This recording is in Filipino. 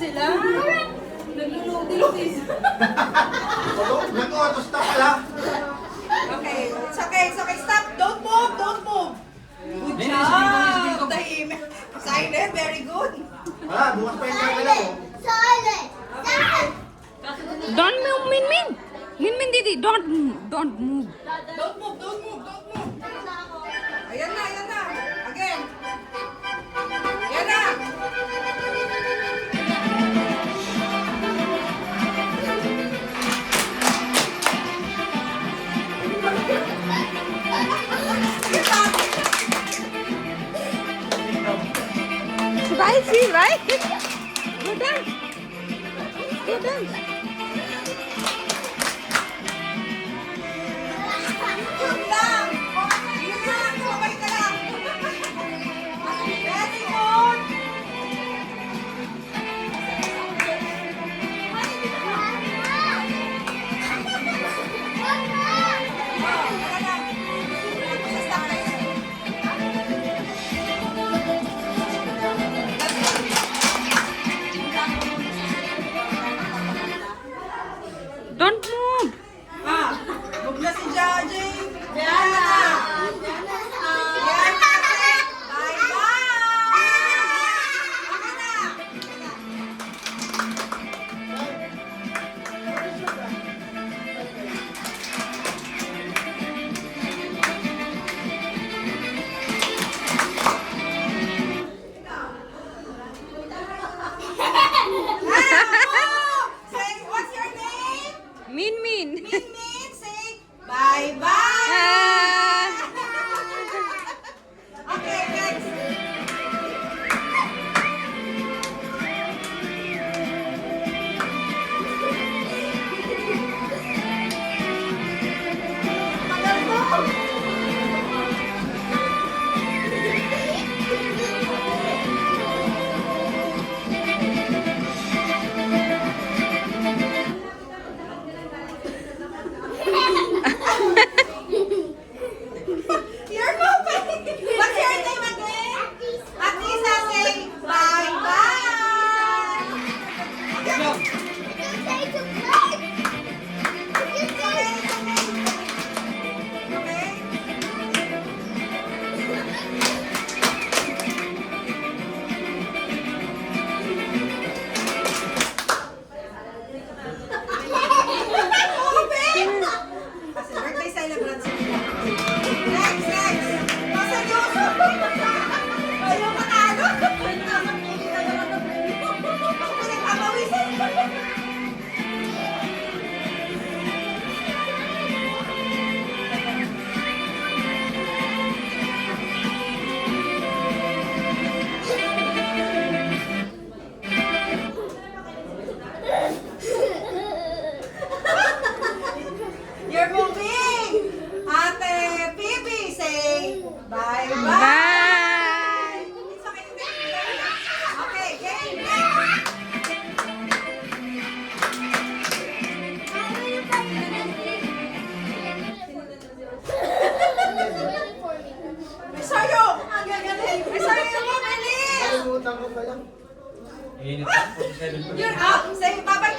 sila. Nagluludi-ludi. Nag-autos na pala. Okay, it's okay, it's okay. Stop. Don't move, don't move. Good job. Tahimik. Silent, very good. Ah, bukas pa yung kagalaw. Don't move, Min Min. Min Min, Didi, don't move. Don't move, don't move, don't move. Ayan na, ayan na. Again. Ayan na. Right, see, right? Good dance. Good dance. Yun lang. Yun lang. Sabay ka lang. Very good. Don't move. Ah, huwag na si Jaji. Yan na. Yan na. Bye-bye. Ako na. Say, what's your name? Min Min. Min Min, say bye-bye. Ah. Okay, next. Tagal mo. You're moving. What's your name again? Atisa, say bye-bye. Okay. Kasi birthday celebrant sila. Next, next. Maseryoso. Ayaw matalo. Ako pinagpapawisan. You're moving. Ate Pipi, say bye-bye. Bye. It's okay. Okay, game, game. May sayo. Ang gagaling. May sayo mo, bilis. Kalimutan ko pala. You're up. Say bye-bye